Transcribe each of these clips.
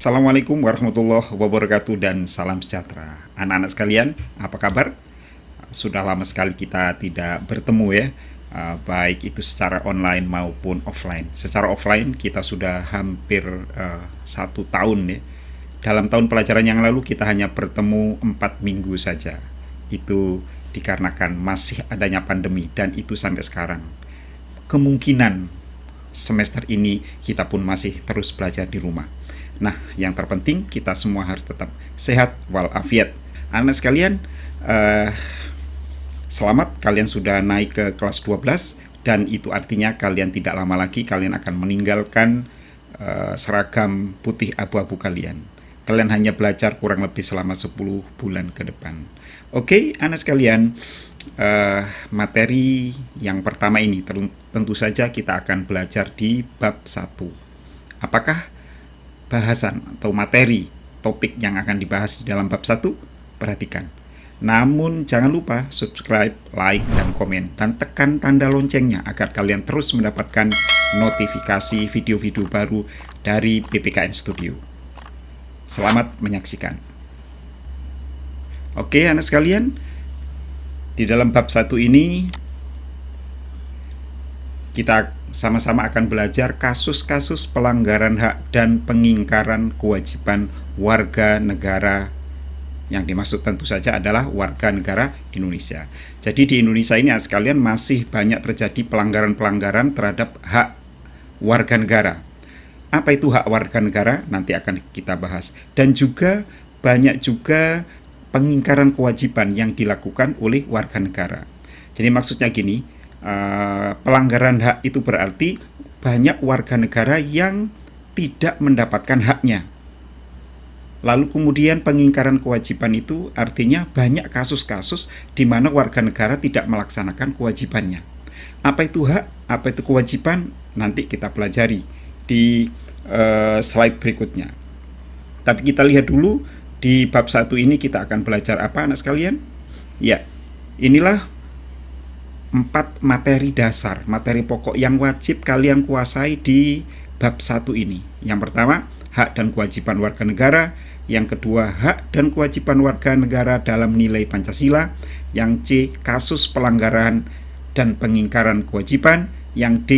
Assalamualaikum warahmatullahi wabarakatuh dan salam sejahtera. Anak-anak sekalian, apa kabar? Sudah lama sekali kita tidak bertemu ya, baik itu secara online maupun offline. Secara offline kita sudah hampir 1 tahun ya. Dalam tahun pelajaran yang lalu kita hanya bertemu 4 minggu saja. Itu dikarenakan masih adanya pandemi dan itu sampai sekarang. Kemungkinan semester ini kita pun masih terus belajar di rumah. Nah, yang terpenting kita semua harus tetap sehat walafiat. Anak sekalian, selamat, kalian sudah naik ke kelas 12 dan itu artinya kalian tidak lama lagi kalian akan meninggalkan seragam putih abu-abu kalian. Kalian hanya belajar kurang lebih selama 10 bulan ke depan. Oke, anak sekalian, materi yang pertama ini tentu saja kita akan belajar di bab 1. Apakah bahasan atau materi topik yang akan dibahas di dalam bab 1? Perhatikan. Namun jangan lupa subscribe, like, dan komen, dan tekan tanda loncengnya agar kalian terus mendapatkan notifikasi video-video baru dari PPKN Studio. Selamat menyaksikan. Oke, anak sekalian, di dalam bab 1 ini kita sama-sama akan belajar kasus-kasus pelanggaran hak dan pengingkaran kewajiban warga negara. Yang dimaksud tentu saja adalah warga negara Indonesia. Jadi di Indonesia ini sekalian masih banyak terjadi pelanggaran-pelanggaran terhadap hak warga negara. Apa itu hak warga negara? Nanti akan kita bahas. Dan juga banyak juga pengingkaran kewajiban yang dilakukan oleh warga negara. Jadi maksudnya gini, pelanggaran hak itu berarti banyak warga negara yang tidak mendapatkan haknya. Lalu kemudian pengingkaran kewajiban itu artinya banyak kasus-kasus di mana warga negara tidak melaksanakan kewajibannya. Apa itu hak? Apa itu kewajiban? Nanti kita pelajari di slide berikutnya. Tapi kita lihat dulu di bab 1 ini kita akan belajar apa, anak sekalian? Ya, inilah 4 materi dasar, materi pokok yang wajib kalian kuasai di bab 1 ini. Yang pertama, hak dan kewajiban warga negara. Yang kedua, hak dan kewajiban warga negara dalam nilai Pancasila. Yang C, kasus pelanggaran dan pengingkaran kewajiban. Yang D,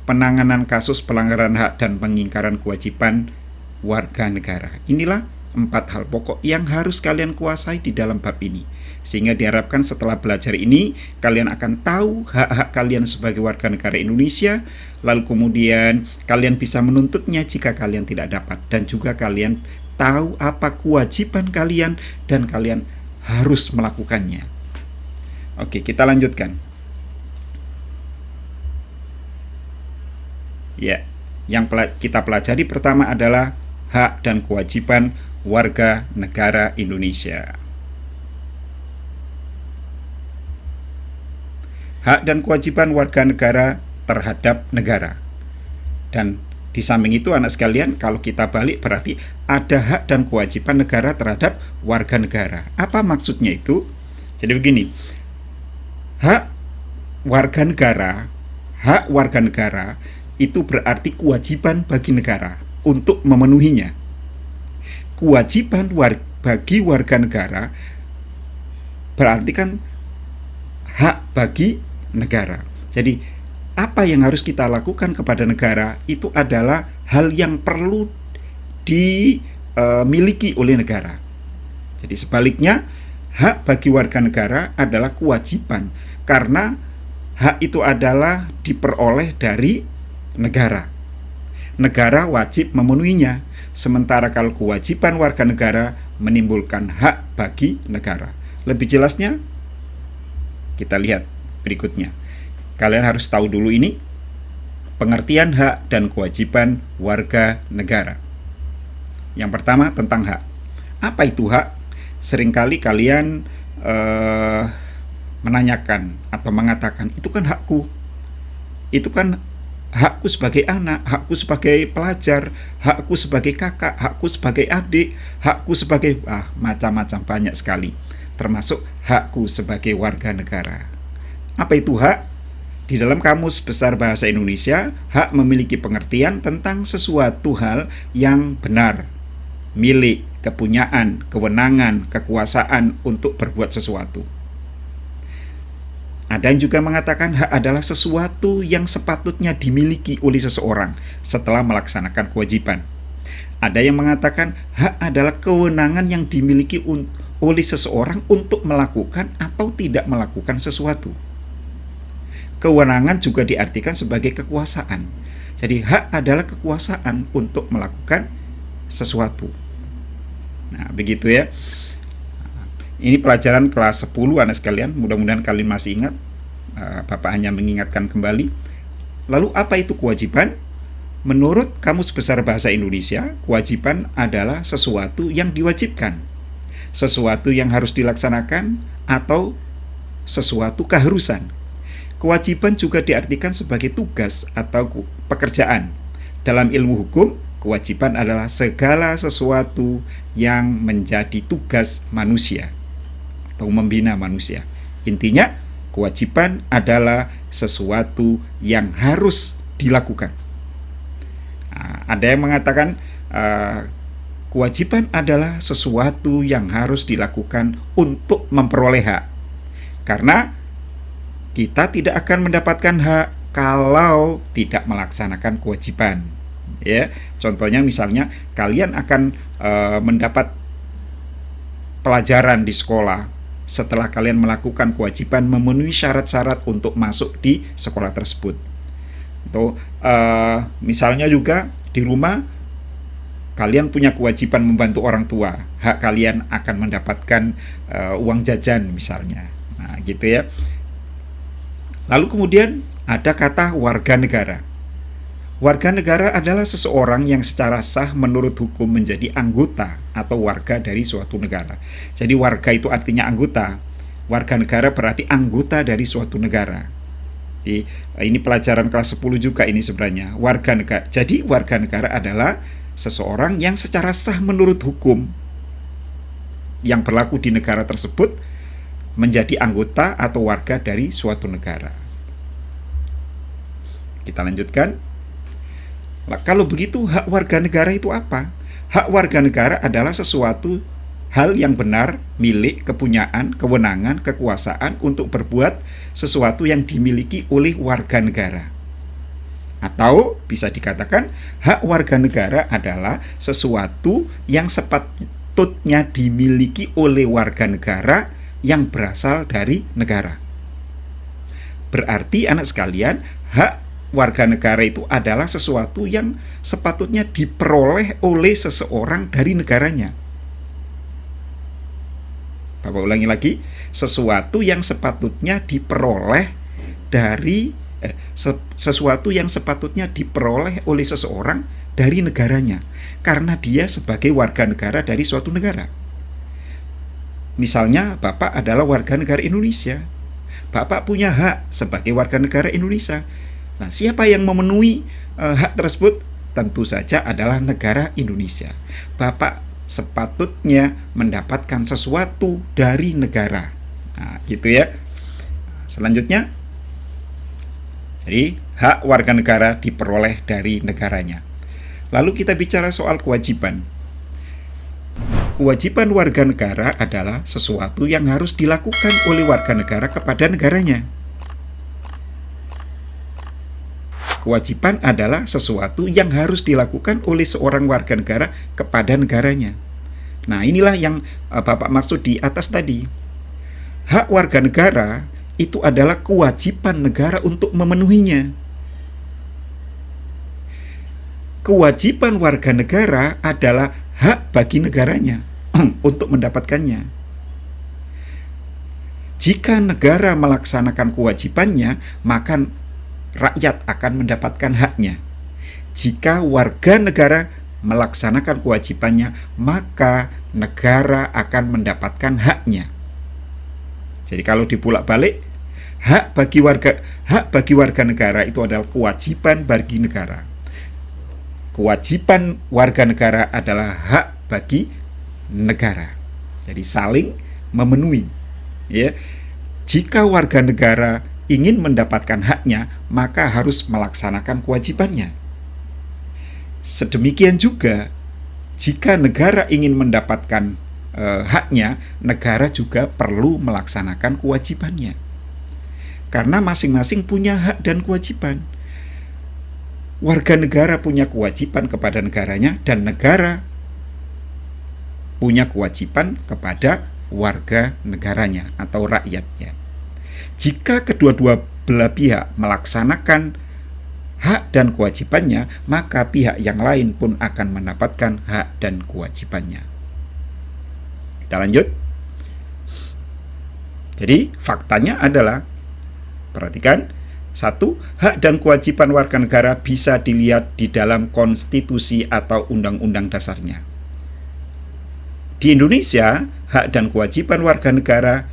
penanganan kasus pelanggaran hak dan pengingkaran kewajiban warga negara. Inilah 4 hal pokok yang harus kalian kuasai di dalam bab ini. Sehingga diharapkan setelah belajar ini, kalian akan tahu hak-hak kalian sebagai warga negara Indonesia, lalu kemudian kalian bisa menuntutnya jika kalian tidak dapat, dan juga kalian tahu apa kewajiban kalian dan kalian harus melakukannya. Oke, kita lanjutkan. Ya, yang kita pelajari pertama adalah hak dan kewajiban warga negara Indonesia. Hak dan kewajiban warga negara terhadap negara. Dan di samping itu anak sekalian, kalau kita balik berarti ada hak dan kewajiban negara terhadap warga negara. Apa maksudnya itu? Jadi begini, hak warga negara itu berarti kewajiban bagi negara untuk memenuhinya. Kewajiban bagi warga negara berarti kan hak bagi negara. Jadi apa yang harus kita lakukan kepada negara itu adalah hal yang perlu dimiliki oleh negara. Jadi sebaliknya, hak bagi warga negara adalah kewajiban karena hak itu adalah diperoleh dari negara. Negara wajib memenuhinya, sementara kalau kewajiban warga negara menimbulkan hak bagi negara. Lebih jelasnya kita lihat berikutnya. Kalian harus tahu dulu ini pengertian hak dan kewajiban warga negara. Yang pertama tentang hak. Apa itu hak? Seringkali kalian menanyakan atau mengatakan, itu kan hakku. Itu kan hakku sebagai anak, hakku sebagai pelajar, hakku sebagai kakak, hakku sebagai adik, hakku sebagai macam-macam, banyak sekali. Termasuk hakku sebagai warga negara. Apa itu hak? Di dalam Kamus Besar Bahasa Indonesia, hak memiliki pengertian tentang sesuatu hal yang benar, milik, kepunyaan, kewenangan, kekuasaan untuk berbuat sesuatu. Ada yang juga mengatakan hak adalah sesuatu yang sepatutnya dimiliki oleh seseorang setelah melaksanakan kewajiban. Ada yang mengatakan hak adalah kewenangan yang dimiliki oleh seseorang untuk melakukan atau tidak melakukan sesuatu. Kewenangan juga diartikan sebagai kekuasaan. Jadi hak adalah kekuasaan untuk melakukan sesuatu. Nah, begitu ya. Ini pelajaran kelas 10 anak sekalian, mudah-mudahan kalian masih ingat. Bapak hanya mengingatkan kembali. Lalu apa itu kewajiban? Menurut Kamus Besar Bahasa Indonesia, kewajiban adalah sesuatu yang diwajibkan, sesuatu yang harus dilaksanakan, atau sesuatu keharusan. Kewajiban juga diartikan sebagai tugas atau pekerjaan. Dalam ilmu hukum, kewajiban adalah segala sesuatu yang menjadi tugas manusia atau membina manusia. Intinya, kewajiban adalah sesuatu yang harus dilakukan. Nah, ada yang mengatakan kewajiban adalah sesuatu yang harus dilakukan untuk memperoleh hak. Karena kita tidak akan mendapatkan hak kalau tidak melaksanakan kewajiban. Ya, contohnya misalnya kalian akan mendapat pelajaran di sekolah setelah kalian melakukan kewajiban memenuhi syarat-syarat untuk masuk di sekolah tersebut. Atau misalnya juga di rumah kalian punya kewajiban membantu orang tua, hak kalian akan mendapatkan uang jajan misalnya. Nah, gitu ya. Lalu kemudian ada kata warga negara. Warga negara adalah seseorang yang secara sah menurut hukum menjadi anggota atau warga dari suatu negara. Jadi warga itu artinya anggota. Warga negara berarti anggota dari suatu negara. Ini pelajaran kelas 10 juga ini sebenarnya. Warga negara. Jadi warga negara adalah seseorang yang secara sah menurut hukum yang berlaku di negara tersebut menjadi anggota atau warga dari suatu negara. Kita lanjutkan. Kalau begitu, hak warga negara itu apa? Hak warga negara adalah sesuatu hal yang benar, milik, kepunyaan, kewenangan, kekuasaan untuk berbuat sesuatu yang dimiliki oleh warga negara. Atau bisa dikatakan, hak warga negara adalah sesuatu yang sepatutnya dimiliki oleh warga negara yang berasal dari negara. Berarti anak sekalian, hak warga negara itu adalah sesuatu yang sepatutnya diperoleh oleh seseorang dari negaranya. Bapak ulangi lagi, sesuatu yang sepatutnya diperoleh dari sesuatu yang sepatutnya diperoleh oleh seseorang dari negaranya, karena dia sebagai warga negara dari suatu negara. Misalnya, Bapak adalah warga negara Indonesia. Bapak punya hak sebagai warga negara Indonesia. Nah, siapa yang memenuhi hak tersebut? Tentu saja adalah negara Indonesia. Bapak sepatutnya mendapatkan sesuatu dari negara. Nah, gitu ya. Selanjutnya, jadi hak warga negara diperoleh dari negaranya. Lalu kita bicara soal kewajiban. Kewajiban warga negara adalah sesuatu yang harus dilakukan oleh warga negara kepada negaranya. Kewajiban adalah sesuatu yang harus dilakukan oleh seorang warga negara kepada negaranya. Nah, inilah yang Bapak maksud di atas tadi. Hak warga negara itu adalah kewajiban negara untuk memenuhinya. Kewajiban warga negara adalah hak bagi negaranya untuk mendapatkannya. Jika negara melaksanakan kewajibannya, maka rakyat akan mendapatkan haknya. Jika warga negara melaksanakan kewajibannya, maka negara akan mendapatkan haknya. Jadi kalau dipulak-balik, hak bagi warga negara itu adalah kewajiban bagi negara. Kewajiban warga negara adalah hak bagi negara. Jadi saling memenuhi. Ya. Jika warga negara ingin mendapatkan haknya, maka harus melaksanakan kewajibannya. Sedemikian juga jika negara ingin mendapatkan haknya, negara juga perlu melaksanakan kewajibannya. Karena masing-masing punya hak dan kewajiban. Warga negara punya kewajiban kepada negaranya, dan negara punya kewajiban kepada warga negaranya atau rakyatnya. Jika kedua-dua belah pihak melaksanakan hak dan kewajibannya, maka pihak yang lain pun akan mendapatkan hak dan kewajibannya. Kita lanjut. Jadi faktanya adalah, perhatikan, 1. Hak dan kewajiban warga negara bisa dilihat di dalam konstitusi atau undang-undang dasarnya. Di Indonesia, hak dan kewajiban warga negara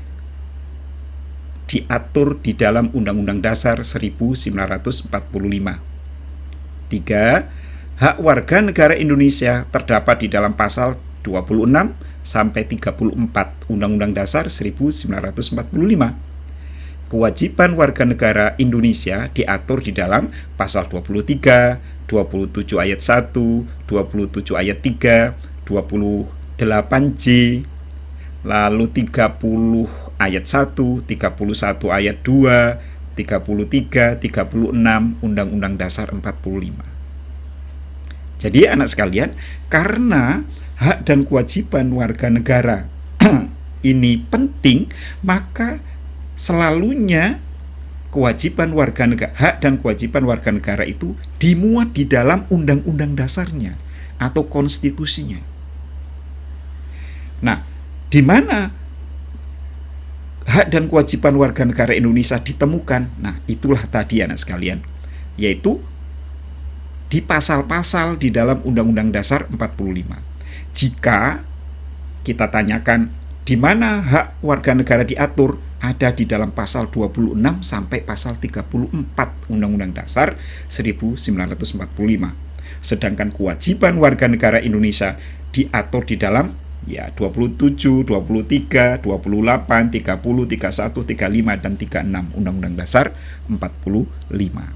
diatur di dalam Undang-Undang Dasar 1945. 3. Hak warga negara Indonesia terdapat di dalam pasal 26 sampai 34 Undang-Undang Dasar 1945. Kewajiban warga negara Indonesia diatur di dalam pasal 23, 27 ayat 1, 27 ayat 3, 28J, lalu 30 ayat 1, 31 ayat 2, 33, 36 Undang-Undang Dasar 45. Jadi anak sekalian, karena hak dan kewajiban warga negara ini penting, maka selalunya kewajiban warga negara, hak dan kewajiban warga negara itu dimuat di dalam undang-undang dasarnya atau konstitusinya. Nah, di mana hak dan kewajiban warga negara Indonesia ditemukan? Nah, itulah tadi anak sekalian, yaitu di pasal-pasal di dalam Undang-Undang Dasar 45. Jika kita tanyakan di mana hak warga negara diatur, ada di dalam pasal 26 sampai pasal 34 Undang-Undang Dasar 1945. Sedangkan kewajiban warga negara Indonesia diatur di dalam 27, 23, 28, 30, 31, 35, dan 36 Undang-Undang Dasar 45.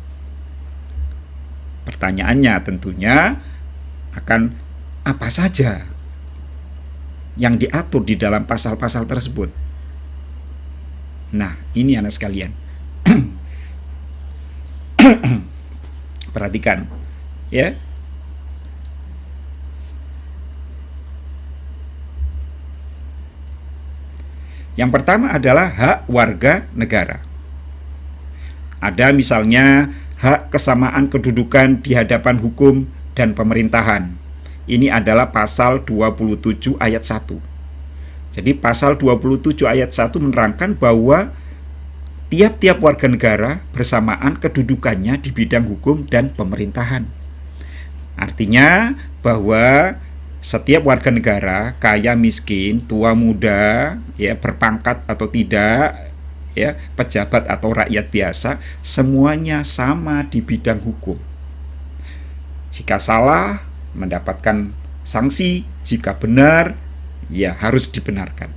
Pertanyaannya tentunya akan apa saja yang diatur di dalam pasal-pasal tersebut. Nah, ini anak sekalian. Perhatikan, ya. Yang pertama adalah hak warga negara. Ada misalnya hak kesamaan kedudukan di hadapan hukum dan pemerintahan. Ini adalah pasal 27 ayat 1. Jadi pasal 27 ayat 1 menerangkan bahwa tiap-tiap warga negara bersamaan kedudukannya di bidang hukum dan pemerintahan. Artinya bahwa setiap warga negara, kaya miskin, tua muda, ya, berpangkat atau tidak, ya, pejabat atau rakyat biasa, semuanya sama di bidang hukum. Jika salah, mendapatkan sanksi, jika benar, ya harus dibenarkan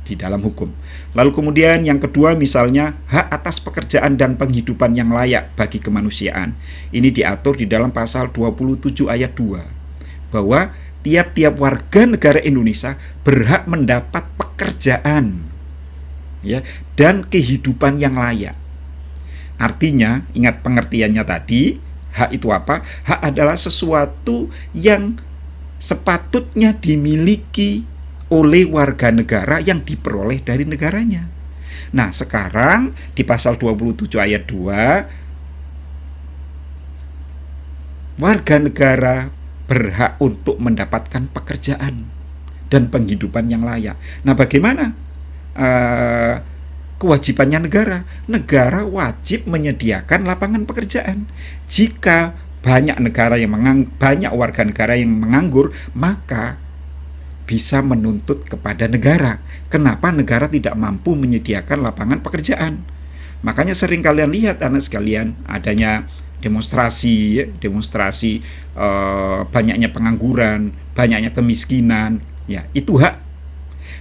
di dalam hukum. Lalu kemudian yang kedua misalnya hak atas pekerjaan dan penghidupan yang layak bagi kemanusiaan. Ini diatur di dalam pasal 27 ayat 2, bahwa tiap-tiap warga negara Indonesia berhak mendapat pekerjaan, ya, dan kehidupan yang layak. Artinya, ingat pengertiannya tadi, hak itu apa? Hak adalah sesuatu yang sepatutnya dimiliki oleh warga negara yang diperoleh dari negaranya. Nah, sekarang di pasal 27 ayat 2, warga negara berhak untuk mendapatkan pekerjaan dan penghidupan yang layak. Nah, bagaimana kewajibannya negara? Negara wajib menyediakan lapangan pekerjaan. Jika banyak warga negara yang menganggur, maka bisa menuntut kepada negara. Kenapa negara tidak mampu menyediakan lapangan pekerjaan? Makanya sering kalian lihat anak sekalian, adanya demonstrasi, banyaknya pengangguran, banyaknya kemiskinan, ya itu hak.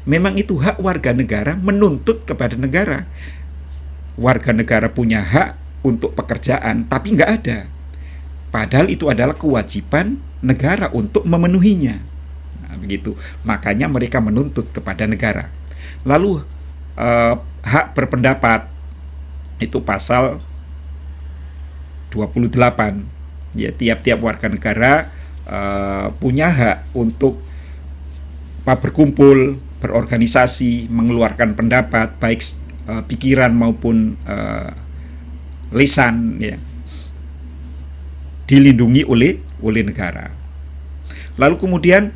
Memang itu hak warga negara menuntut kepada negara. Warga negara punya hak untuk pekerjaan, tapi nggak ada. Padahal itu adalah kewajiban negara untuk memenuhinya. begitu. Makanya mereka menuntut kepada negara. Lalu hak berpendapat itu pasal 28. Ya, tiap-tiap warga negara punya hak untuk berkumpul, berorganisasi, mengeluarkan pendapat, baik pikiran maupun lisan, ya, dilindungi oleh negara. Lalu kemudian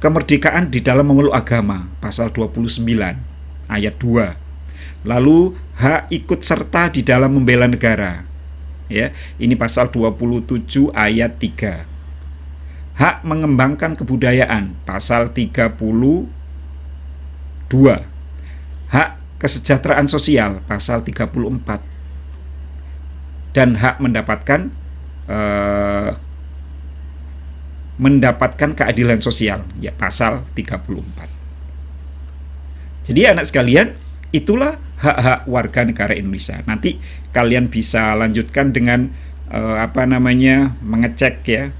kemerdekaan di dalam memeluk agama, pasal 29 ayat 2. Lalu hak ikut serta di dalam membela negara, ya, ini pasal 27 ayat 3. Hak mengembangkan kebudayaan, pasal 32. Hak kesejahteraan sosial, pasal 34. Dan hak mendapatkan keadilan sosial, ya, pasal 34. Jadi anak sekalian, itulah hak-hak warga negara Indonesia. Nanti kalian bisa lanjutkan dengan mengecek, ya,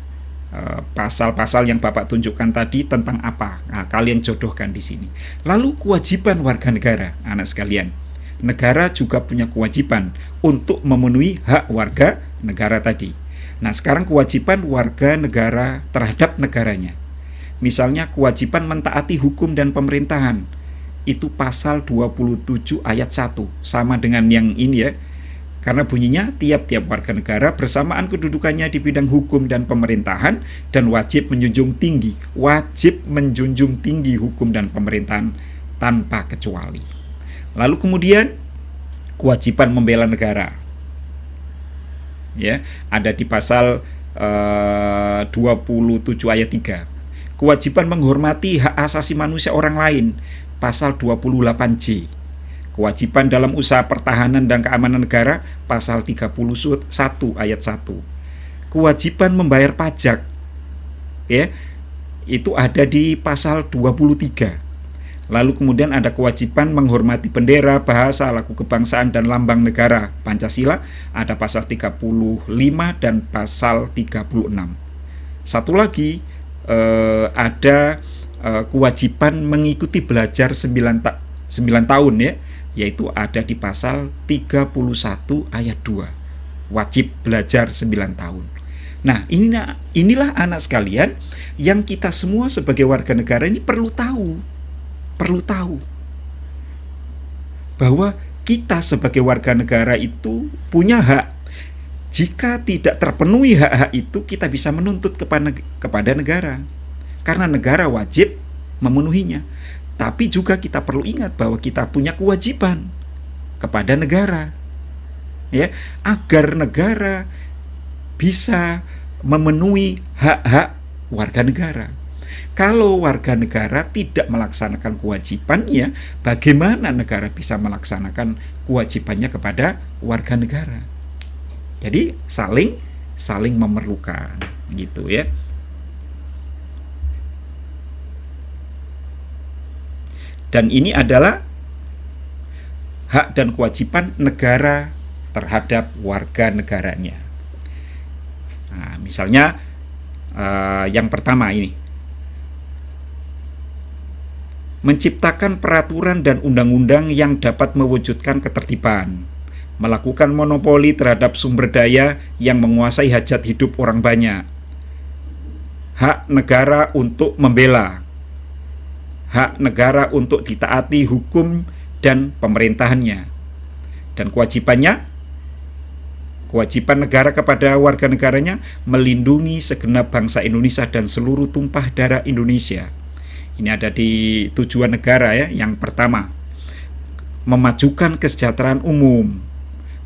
pasal-pasal yang Bapak tunjukkan tadi tentang apa. Nah, kalian jodohkan di sini. Lalu kewajiban warga negara, anak sekalian. Negara juga punya kewajiban untuk memenuhi hak warga negara tadi. Nah, sekarang kewajiban warga negara terhadap negaranya. Misalnya kewajiban mentaati hukum dan pemerintahan. Itu pasal 27 ayat 1. Sama dengan yang ini, ya. Karena bunyinya tiap-tiap warga negara bersamaan kedudukannya di bidang hukum dan pemerintahan dan wajib menjunjung tinggi hukum dan pemerintahan tanpa kecuali. Lalu kemudian kewajiban membela negara, ya, ada di pasal 27 ayat 3. Kewajiban menghormati hak asasi manusia orang lain, pasal 28J. Kewajiban dalam usaha pertahanan dan keamanan negara, pasal 31 ayat 1. Kewajiban membayar pajak, ya, itu ada di pasal 23. Lalu kemudian ada kewajiban menghormati bendera, bahasa, lagu kebangsaan, dan lambang negara, Pancasila, ada pasal 35 dan pasal 36. Satu lagi, ada kewajiban mengikuti belajar 9 tahun, ya, yaitu ada di pasal 31 ayat 2. Wajib belajar 9 tahun. Nah, inilah anak sekalian yang kita semua sebagai warga negara ini perlu tahu bahwa kita sebagai warga negara itu punya hak. Jika tidak terpenuhi hak-hak itu, kita bisa menuntut kepada negara, karena negara wajib memenuhinya. Tapi juga kita perlu ingat bahwa kita punya kewajiban kepada negara, ya, agar negara bisa memenuhi hak-hak warga negara. Kalau warga negara tidak melaksanakan kewajibannya, bagaimana negara bisa melaksanakan kewajibannya kepada warga negara? Jadi saling memerlukan, gitu, ya. Dan ini adalah hak dan kewajiban negara terhadap warga negaranya. Nah, misalnya yang pertama ini, menciptakan peraturan dan undang-undang yang dapat mewujudkan ketertiban, melakukan monopoli terhadap sumber daya yang menguasai hajat hidup orang banyak, hak negara untuk membela, hak negara untuk ditaati hukum dan pemerintahannya. Dan kewajiban negara kepada warga negaranya melindungi segenap bangsa Indonesia dan seluruh tumpah darah Indonesia. Ini ada di tujuan negara, ya. Yang pertama, memajukan kesejahteraan umum,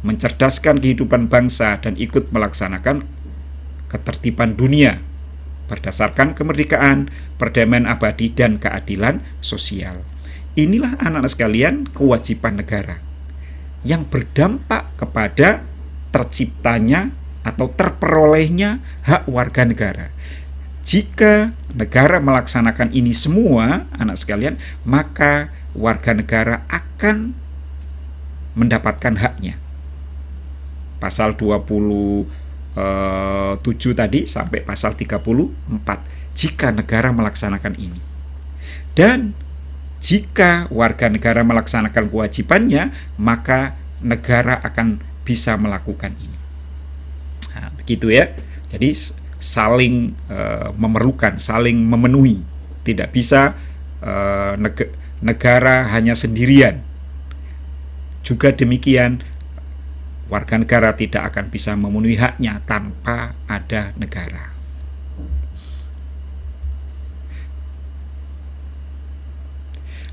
mencerdaskan kehidupan bangsa, dan ikut melaksanakan ketertiban dunia berdasarkan kemerdekaan, perdamaian abadi, dan keadilan sosial. Inilah anak-anak sekalian kewajiban negara yang berdampak kepada terciptanya atau terperolehnya hak warga negara. Jika negara melaksanakan ini semua, anak sekalian, maka warga negara akan mendapatkan haknya. Pasal 27 tadi sampai pasal 34. jika negara melaksanakan ini. Dan jika warga negara melaksanakan kewajibannya, maka negara akan bisa melakukan ini. Nah, begitu ya. Jadi saling memerlukan, saling memenuhi. Tidak bisa negara hanya sendirian. Juga demikian, warga negara tidak akan bisa memenuhi haknya tanpa ada negara.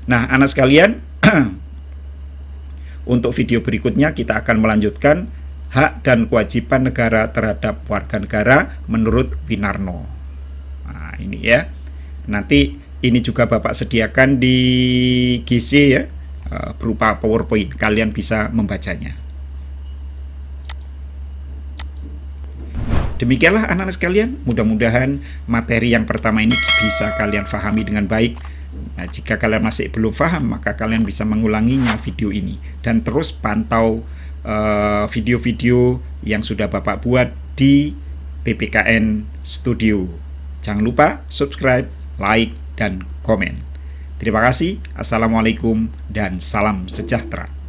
Nah, anak sekalian, untuk video berikutnya kita akan melanjutkan hak dan kewajiban negara terhadap warga negara menurut Winarno. Nah, ini ya. Nanti ini juga Bapak sediakan di GC ya, berupa PowerPoint. Kalian bisa membacanya. Demikianlah anak-anak sekalian, mudah-mudahan materi yang pertama ini bisa kalian pahami dengan baik. Nah, jika kalian masih belum paham, maka kalian bisa mengulanginya video ini. Dan terus pantau video-video yang sudah Bapak buat di PPKN Studio. Jangan lupa subscribe, like, dan komen. Terima kasih. Assalamualaikum dan salam sejahtera.